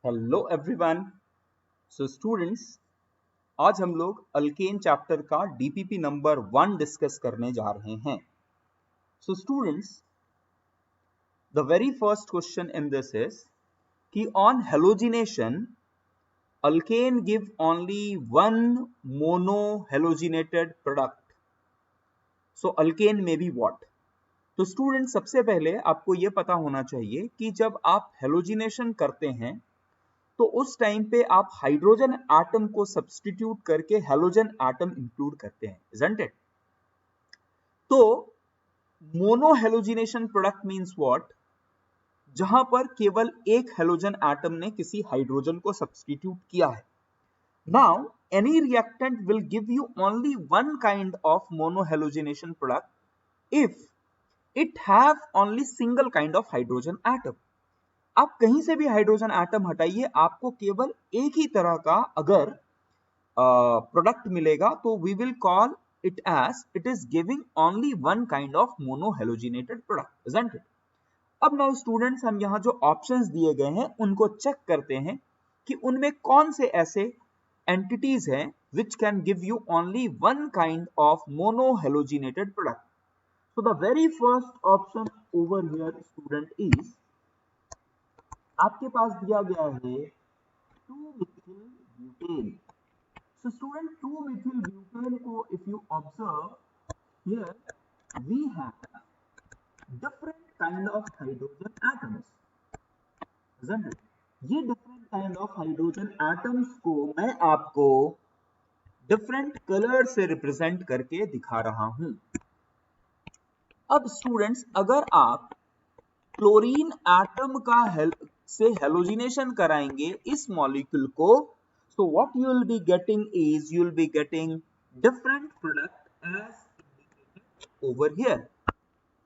Hello everyone. So students, आज हम लोग अल्केन चैप्टर का डीपीपी नंबर 1 डिस्कस करने जा रहे हैं। So students, the very first question in this is कि on halogenation alkane give only one mono halogenated product. So alkane में बी व्हाट? तो स्टूडेंट, सबसे पहले आपको यह पता होना चाहिए कि जब आप हेलोजिनेशन करते हैं तो उस टाइम पे आप हाइड्रोजन एटम को सब्स्टिट्यूट करके हेलोजन एटम इंक्लूड करते हैं, इजंट इट? तो mono halogenation product means what? जहां पर केवल एक हेलोजन एटम ने किसी हाइड्रोजन को सब्स्टिट्यूट किया है। Now any reactant will give you only one kind of mono halogenation product if it have only single kind of hydrogen atom. आप कहीं से भी हाइड्रोजन एटम हटाइए, आपको केवल एक ही तरह का अगर प्रोडक्ट मिलेगा तो we will call it as it is giving only one kind of mono halogenated product, isn't it? अब नाउ स्टूडेंट्स, हम यहां जो ऑप्शंस दिए गए हैं उनको चेक करते हैं कि उनमें कौन से ऐसे एंटिटीज हैं which can give you only one kind of monohalogenated product. So the very first option over here student is आपके पास दिया गया है 2-methyl butane. So student, 2-methyl butane को if you observe here we have different kind of hydrogen atoms, isn't it? ये different kind of hydrogen atoms को मैं आपको different color से represent करके दिखा रहा हूं। अब स्टूडेंट्स, अगर आप क्लोरीन एटम का से हेलोजिनेशन कराएंगे इस मॉलिक्यूल को, so what you will be getting is you will be getting different product as indicated over here.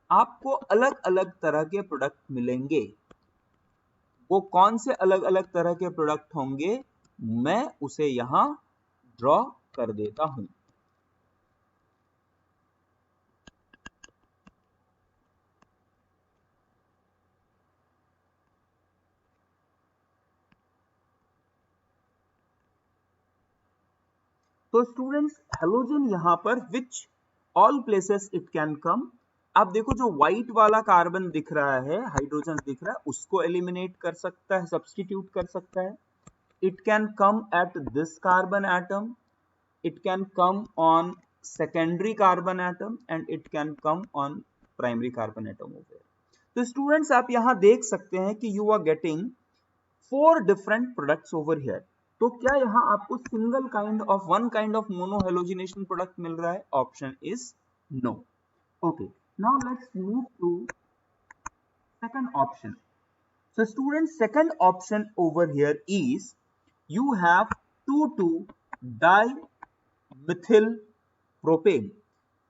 आपको अलग अलग तरह के प्रोडक्ट मिलेंगे। वो कौन से अलग अलग तरह के प्रोडक्ट होंगे मैं उसे यहां ड्रॉ कर देता हूं। तो स्टूडेंट्स, हेलोजन यहां पर which all places it can come. आप देखो, जो व्हाइट वाला कार्बन दिख रहा है, हाइड्रोजन दिख रहा है, उसको एलिमिनेट कर सकता है, सब्स्टिट्यूट कर सकता है। It can come at this carbon atom, it can come on secondary carbon atom and it can come on primary carbon atom over here. तो स्टूडेंट्स, आप यहां देख सकते हैं कि you are getting 4 different products over here. तो क्या यहां आपको single kind of one kind of mono halogenation product मिल रहा है? Option is no. Okay, now let's move to second option. So students, second option over here is you have 2,2-dimethyl propane.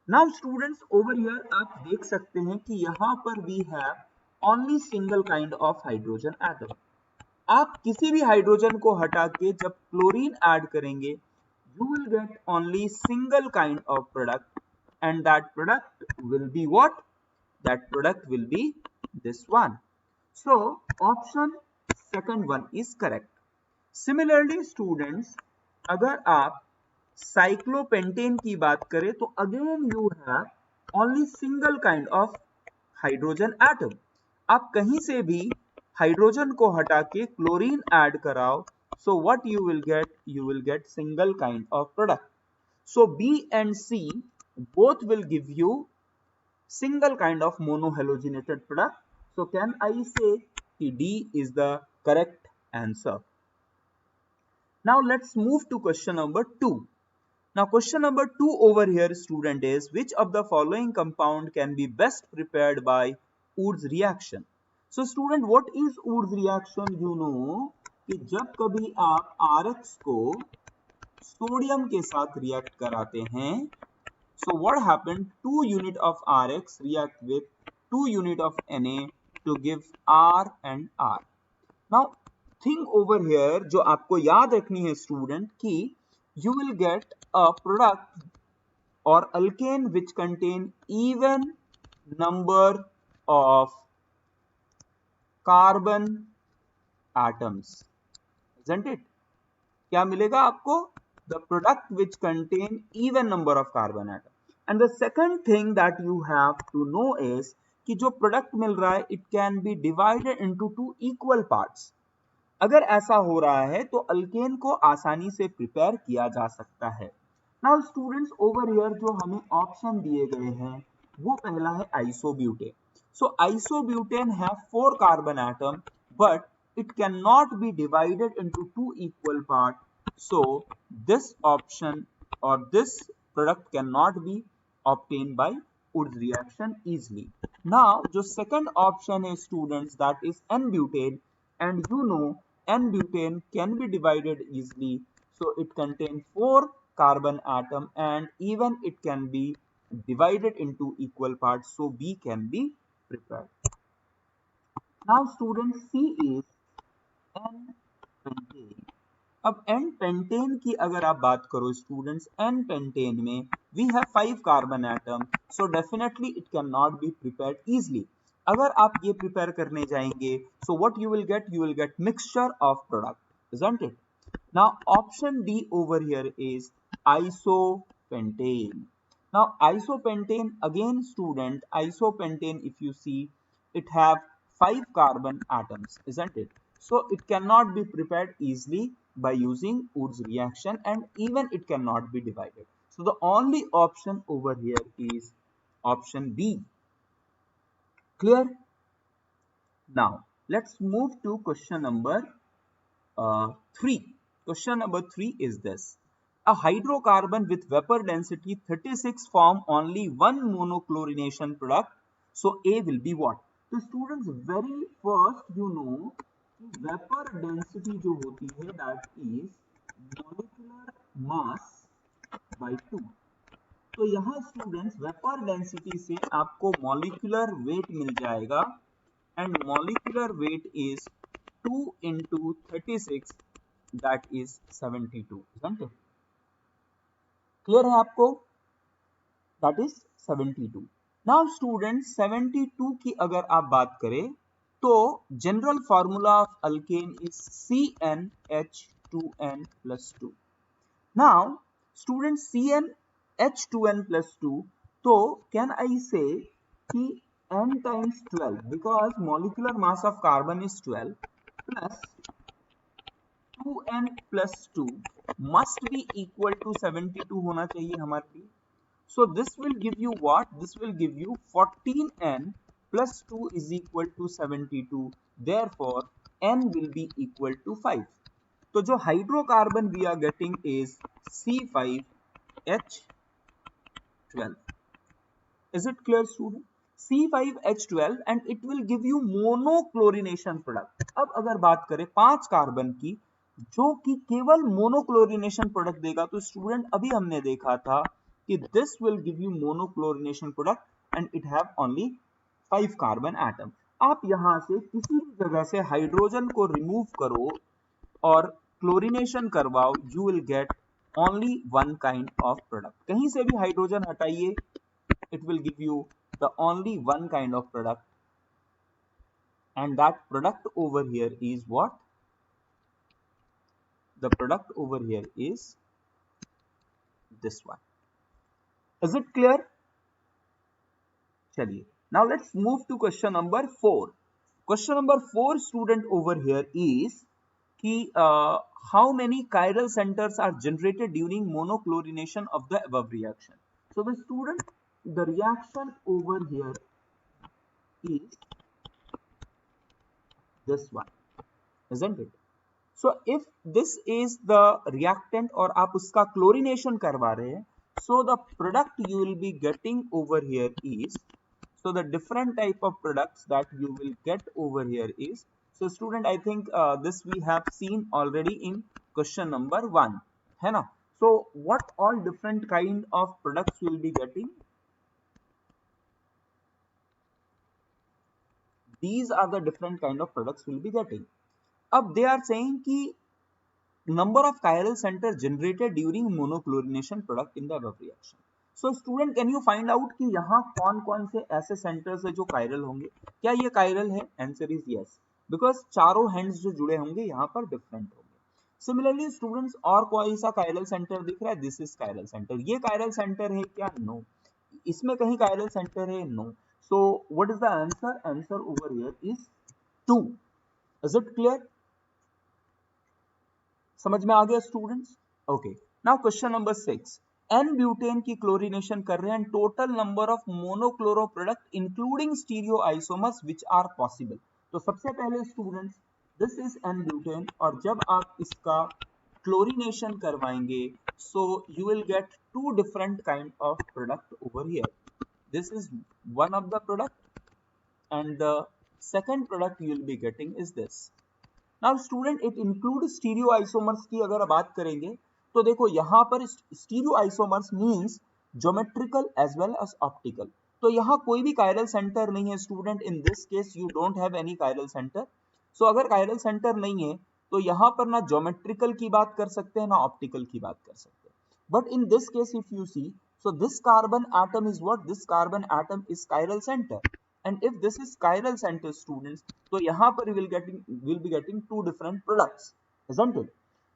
Now students, over here आप देख सकते हैं कि यहां पर we have only single kind of hydrogen atom. आप किसी भी हाइड्रोजन को हटा के जब क्लोरीन ऐड करेंगे you will get only single kind of product and that product will be what? That product will be this one. So option second one is correct. Similarly students, अगर आप cyclopentane की बात करें तो again you have only single kind of hydrogen atom. आप कहीं से भी हाइड्रोजन को हटा के क्लोरीन ऐड कराओ, so what you will get? You will get single kind of product. So B and C both will give you single kind of monohalogenated product. So can I say that D is the correct answer? Now let's move to question number 2. Now question number 2 over here student is which of the following compound can be best prepared by Wood's reaction? So student, what is Wood's reaction? You know कि जब कभी आप RX को sodium के साथ react कराते हैं, so what happened? 2 unit of RX react with 2 unit of Na to give R and R. Now think over here, जो आपको याद रखनी है स्टूडेंट कि you will get a product or alkane which contain even number of carbon atoms. isn't it? क्या मिलेगा आपको? The product which contain even number of carbon atom. And the second thing that you have to know is कि जो product मिल रहा है it can be divided into two equal parts. अगर ऐसा हो रहा है तो अल्केन को आसानी से प्रिपेयर किया जा सकता है. नाउ स्टूडेंट्स ओवर हियर जो हमें ऑप्शन दिए गए हैं वो पहला है isobutane. So isobutane have 4 carbon atom but it cannot be divided into two equal parts. So this option or this product cannot be obtained by Wurtz reaction easily. Now जो second option है students that is N-butane, and you know N-butane can be divided easily, so it contains 4 carbon atom and even it can be divided into equal parts, so B can be prepared. Now students, C is N-pentane. अब N-pentane की अगर आप बात करो students, N-pentane में we have 5 carbon atom, so definitely it cannot be prepared easily. अगर आप ये प्रिपेयर करने जाएंगे so what you will get mixture of product, isn't it? Now option D over here is isopentane. Now isopentane, again student, isopentane if you see it have 5 carbon atoms, isn't it? So it cannot be prepared easily by using Wurtz reaction and even it cannot be divided. So the only option over here is option B. Clear? Now let's move to question number 3. Question number 3 is this. A hydrocarbon with vapor density 36 form only one monochlorination product. So A will be what? So students, very first you know vapor density जो होती है that is molecular mass by 2. तो यहाँ students vapour density से आपको molecular weight मिल जाएगा and molecular weight is 2 into 36, that is 72, isn't it? Clear है आपको? That is 72. Now students, 72 की अगर आप बात करें तो general formula of alkane is CnH2n plus 2. Now students, CnH2n plus 2, तो can I say कि n times 12 because molecular mass of carbon is 12 plus 2n plus 2 must be equal to 72 होना चाहिए हमारे लिए. So this will give you what? This will give you 14n plus 2 is equal to 72. Therefore n will be equal to 5. तो जो hydrocarbon we are getting is C5H12. Is it clear student? C5H12 and it will give you monochlorination product. अब अगर बात करें 5 carbon की जो कि केवल मोनोक्लोरिनेशन प्रोडक्ट देगा, तो स्टूडेंट अभी हमने देखा था कि this will give you monochlorination product and it have only 5 carbon atom. आप यहां से किसी भी जगह से हाइड्रोजन को रिमूव करो और क्लोरिनेशन करवाओ, you will get only one kind of product. कहीं से भी हाइड्रोजन हटाइए, it will give you the only one kind of product, and that product over here is what? The product over here is this one. Is it clear? चलिए, now let's move to question number 4. Question number 4 student over here is कि how many chiral centers are generated during monochlorination of the above reaction. So the student, the reaction over here is this one, isn't it? So if this is the reactant और आप उसका chlorination करवा रहे हैं, so the product you will be getting over here is, so the different type of products that you will get over here is, so student I think this we have seen already in question number 1, है ना? So what all different kind of products you will be getting? These are the different kind of products we will be getting. अब they are saying कि number of chiral center generated during monochlorination product in the above reaction. So student, can you find out कि यहाँ कौन कौन से ऐसे centers है जो chiral होंगे? क्या ये chiral है? Answer is yes, because चारों hands जो जुड़े होंगे यहाँ पर different होंगे. सिमिलरली स्टूडेंट्स, और कोई सा कायरल सेंटर दिख रहा है? This is chiral center. ये कायरल सेंटर है क्या? नो। इसमें कहीं कायरल सेंटर है? No. So what is the answer? Answer over here is 2। Is it clear? समझ में आ गया students? Okay, now question number 6। N butane की क्लोरीनेशन कर रहे हैं, total number of monochloro product including stereo isomers which are possible. तो सबसे पहले students, this is n butane, और जब आप इसका क्लोरीनेशन करवाएंगे so you will get two different kind of product over here. This is one of the product and the second product you will be getting is this. Now student, it includes stereoisomers की अगर बात करेंगे तो देखो यहाँ पर stereoisomers means geometrical as well as optical। तो यहाँ कोई भी chiral center नहीं है student. in this case you don't have any chiral center। so अगर chiral center नहीं है तो यहाँ पर ना geometrical की बात कर सकते हैं ना optical की बात कर सकते हैं। but in this case if you see, so this carbon atom is what? This carbon atom is chiral center, and if this is chiral center students, तो यहाँ पर will be getting two different products, isn't it?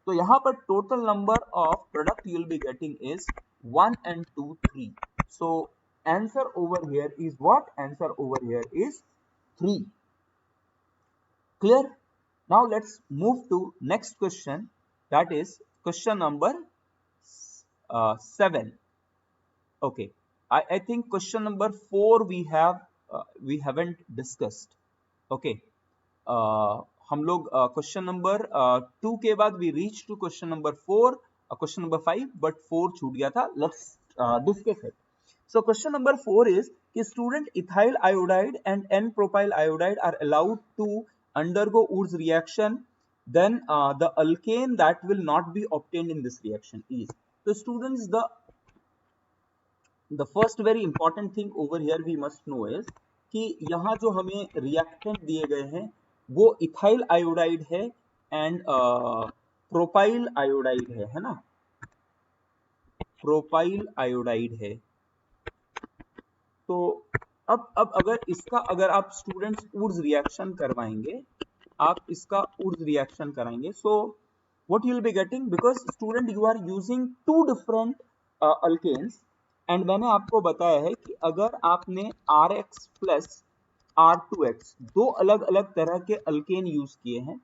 तो यहाँ पर total number of product you will be getting is 1 and 2 3। so answer over here is what? Answer over here is 3। clear? now let's move to next question, that is question number 7। okay, I think question number 4 we haven't discussed। okay, हम लोग question number 2 के बाद we reach to question number 4, question number 5, but 4 छूट गया था। let's discuss it। so question number 4 is कि student, ethyl iodide and n-propyl iodide are allowed to undergo Wood's reaction, then the alkane that will not be obtained in this reaction is। so students, the first very important thing over here we must know is कि यहाँ जो हमें reactant दिए गए हैं वो ethyl iodide है and propyl iodide है ना? प्रोपाइल आयोडाइड है। तो अब अगर आप स्टूडेंट्स वुड्स रिएक्शन करवाएंगे, आप इसका वुड्स रिएक्शन कराएंगे, so what you will be getting, because student you are using two different alkanes, and मैंने आपको बताया है कि अगर आपने Rx प्लस R2X दो अलग अलग तरह के अल्केन यूज किए हैं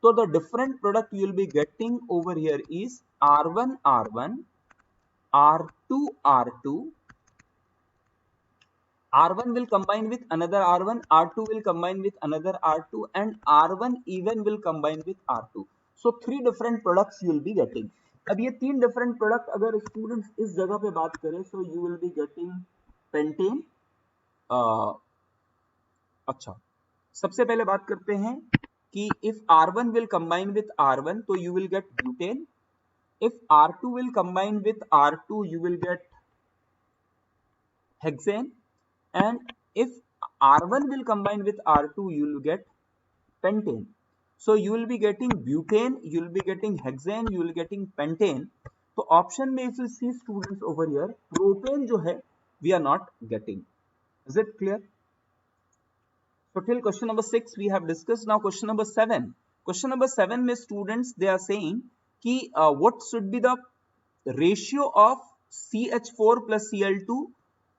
तो the different product you will be getting over here is R1 R1, R2 R2, R1 will combine with another R1, R2 will combine with another R2, and R1 even will combine with R2। so 3 different products you will be getting। अब ये 3 different product अगर students इस जगह पे बात करें सो you will be getting pentane. अच्छा, सबसे पहले बात करते हैं कि if R1 will combine with R1 तो you will gate butane, if R2 will combine with R2 you will get hexane, and if R1 will combine with R2 you will get pentane। so you will be getting butane, you will be getting hexane, you will be getting pentane। तो option में if you see students over here, propane जो है we are not getting। is it clear? so till question number 6 we have discussed। now question number 7, question number 7 में students they are saying कि what should be the ratio of CH4 plus Cl2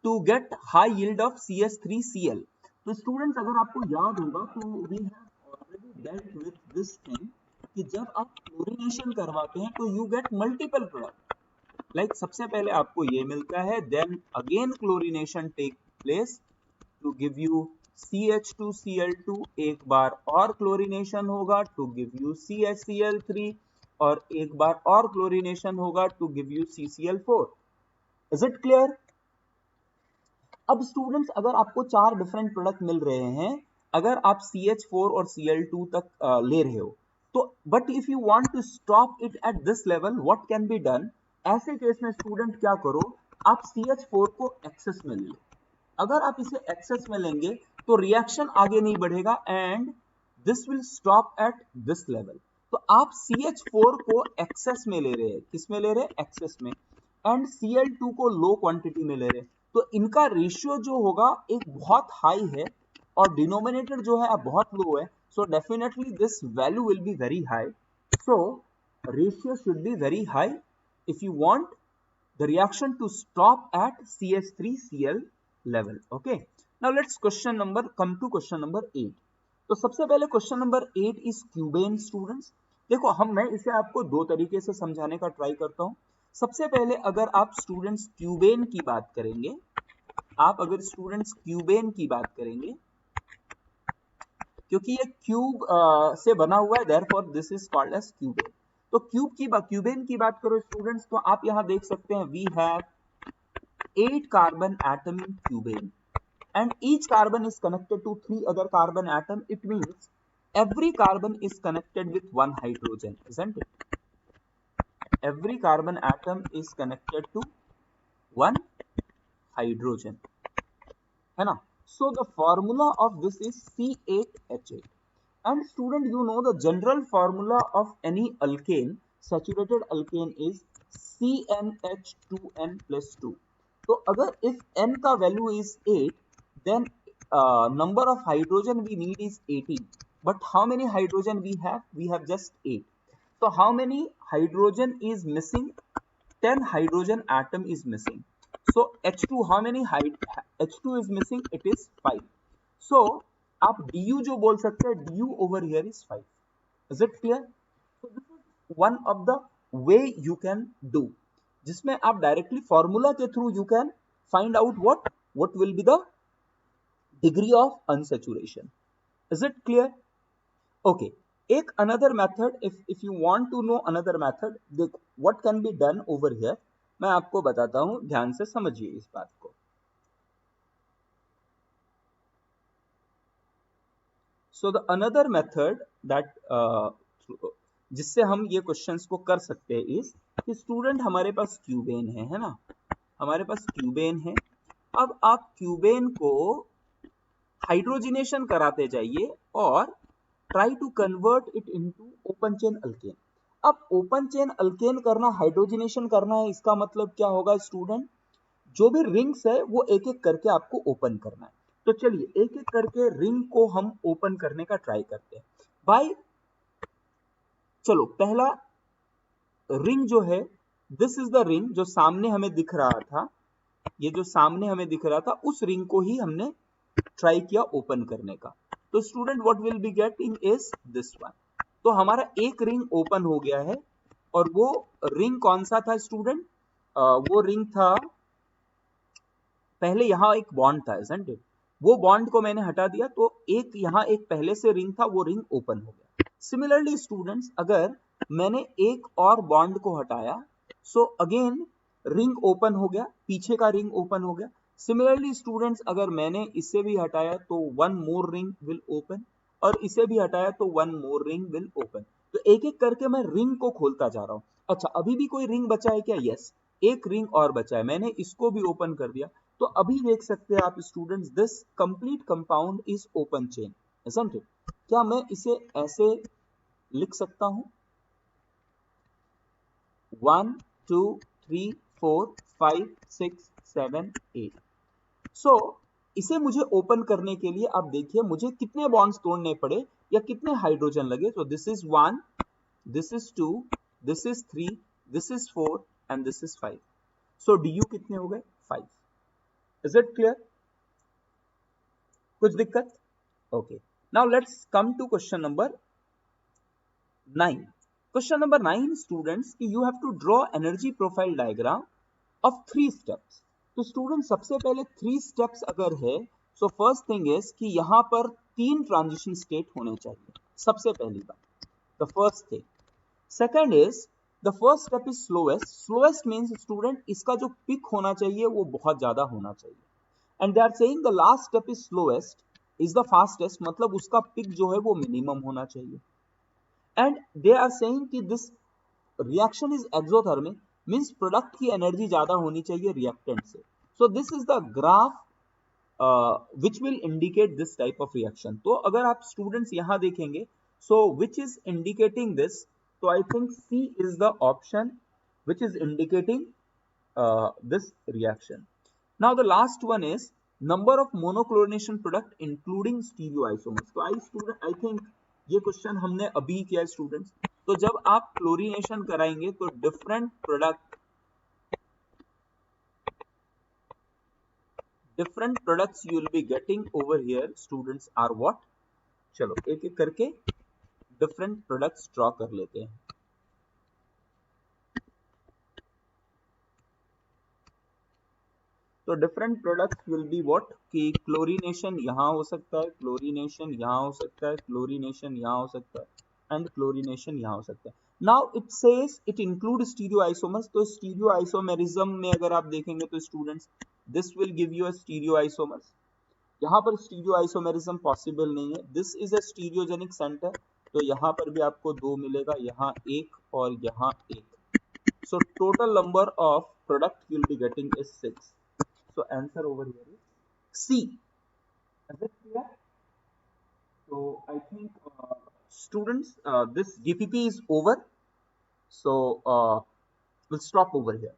to get high yield of CH3Cl। तो students अगर आपको याद होगा तो we have dealt with this thing कि जब आप क्लोरीनेशन करवाते हैं तो you get multiple product, like सबसे पहले आपको ये मिलता है, then again chlorination take place to give you CH2Cl2, एक बार और क्लोरीनेशन होगा to give you CHCl3, और एक बार और क्लोरीनेशन होगा to give you CCl4। is it clear? अब स्टूडेंट्स अगर आपको 4 डिफरेंट प्रोडक्ट मिल रहे हैं, अगर आप CH4 और Cl2 तक ले रहे हो तो but if you want to stop it at this level what can be done, ऐसे केस में स्टूडेंट क्या करो, आप CH4 को एक्सेस में ले लो। अगर आप इसे एक्सेस में लेंगे तो रिएक्शन आगे नहीं बढ़ेगा and this will stop at this level. तो आप CH4 को एक्सेस में ले रहे हैं, किस में ले रहे हैं? एक्सेस में, एंड Cl2 को लो क्वांटिटी में ले रहे हैं, तो इनका रेशियो जो होगा एक बहुत हाई है और डिनोमिनेटर जो है अब बहुत लो है, so definitely this value will be very high. So ratio should be very high if you want the reaction to stop at CH3Cl level. Okay, now let's come to question number 8. तो सबसे पहले question number 8 is क्यूबेन students. देखो मैं इसे आपको दो तरीके से समझाने का ट्राई करता हूं. सबसे पहले अगर आप स्टूडेंट्स क्यूबेन की बात करेंगे, क्योंकि ये क्यूब से बना हुआ है, therefore this is called as cubane. तो क्यूबेन की बात करो स्टूडेंट्स, तो आप यहां देख सकते हैं we have 8 carbon atom in cubane and each carbon is connected to 3 other carbon atom. It means every carbon is connected with one hydrogen, isn't it? Every carbon atom is connected to one hydrogen, है ना? So the formula of this is C8H8. And student, you know the general formula of any alkane, saturated alkane is CnH2n plus 2. तो अगर if n का value is 8, then number of hydrogen we need is 18, but how many hydrogen we have just 8. So how many hydrogen is missing? 10 hydrogen atom is missing. So H2, how many H2 is missing? It is 5. So आप du जो बोल सकते हैं, du over here is 5. Is it clear? So this is one of the way you can do, जिसमें आप directly formula के through you can find out what will be the degree of unsaturation. Is it clear? Okay, एक another method, if you want to know another method, देखो what can be done over here, मैं आपको बताता हूं, ध्यान से समझिए इस बात को. So the another method that जिससे हम ये क्वेश्चंस को कर सकते हैं इस कि स्टूडेंट हमारे पास क्यूबेन है ना, हमारे पास क्यूबेन है. अब आप क्यूबेन को हाइड्रोजिनेशन कराते जाइए और try to convert it into open chain alkane. अब ओपन चेन अल्केन करना, हाइड्रोजिनेशन करना है, इसका मतलब क्या होगा स्टूडेंट? जो भी रिंग्स है वो एक एक करके आपको ओपन करना है. तो चलिए एक एक करके रिंग को हम ओपन करने का ट्राई करते हैं. भाई चलो, पहला रिंग जो है, दिस इज द रिंग जो सामने हमें दिख रहा था, ये जो सामने हमें दिख रहा था उस रिंग को ही हमने ट्राई किया ओपन करने का. तो student what will be getting is this one. तो हमारा एक रिंग ओपन हो गया है, और वो रिंग कौन सा था स्टूडेंट? वो रिंग था, पहले यहां एक बॉन्ड था, isn't it? वो बॉन्ड को मैंने हटा दिया, तो एक यहां एक पहले से रिंग था, वो रिंग ओपन हो गया. सिमिलरली स्टूडेंट्स, अगर मैंने एक और बॉन्ड को हटाया, सो अगेन रिंग ओपन हो गया, पीछे का रिंग ओपन हो गया. सिमिलरली स्टूडेंट्स, अगर मैंने इसे भी हटाया तो one more ring will open, और इसे भी हटाया तो one more ring will open. तो एक एक करके मैं रिंग को खोलता जा रहा हूं. अच्छा, अभी भी कोई रिंग बचा है क्या? यस, एक रिंग और बचा है, मैंने इसको भी ओपन कर दिया. तो अभी देख सकते हैं आप students, this complete compound is open chain, isn't it? क्या मैं इसे ऐसे लिख सकता हूं? 1 2 3 4 5 6 7 8. सो इसे मुझे ओपन करने के लिए आप देखिए मुझे कितने बॉन्ड्स तोड़ने पड़े या कितने हाइड्रोजन लगे. तो this is 1, this is 2, this is 3, this is 4 and this is 5. So du कितने हो गए? 5. Is it clear? कुछ दिक्कत? Okay. Now let's come to question number 9. Question number 9 students, कि you have to draw energy profile diagram of 3 steps. तो student सबसे पहले 3 steps अगर है, सो फर्स्ट थिंग इज कि यहां पर 3 ट्रांजिशन स्टेट होने चाहिए. सबसे पहली बात, the first thing. Second is the first step is slowest. Slowest means student इसका जो पिक होना चाहिए वो बहुत ज्यादा होना चाहिए. And they are saying the last step is slowest is the fastest, मतलब उसका पिक जो है वो मिनिमम होना चाहिए. एंड दे आर सेइंग कि this reaction is exothermic, means product की एनर्जी ज्यादा होनी चाहिए रिएक्टेंट से. So this is the graph which will indicate this type of reaction. तो अगर आप स्टूडेंट्स यहां देखेंगे, so which is indicating this, तो I think C is the option which is indicating this reaction. Now the last one is number of monochlorination product including stereoisomers. So I think ये question हमने अभी किया students. तो जब आप chlorination कराएंगे तो different products you will be getting over here students are what? चलो एक एक करके डिफरेंट प्रोडक्ट्स ड्रॉ कर लेते हैं। तो different products will be what कि क्लोरीनेशन यहाँ हो सकता है, क्लोरीनेशन यहाँ हो सकता है, क्लोरीनेशन यहाँ हो सकता है एंड क्लोरीनेशन यहाँ हो सकता है। Now it says it include stereoisomers. तो स्टीरियोआइसोमेरिज्म में अगर आप देखेंगे तो students this will give you a stereoisomers. यहाँ पर स्टीरियोआइसोमेरिज्म पॉसिबल नहीं है। This is a stereogenic centre, तो यहाँ पर भी आपको दो मिलेगा, यहाँ एक और यहाँ एक। So total number of product you will be getting is 6। So answer over here is C. Is it clear? So I think students this DPP is over. So we'll stop over here.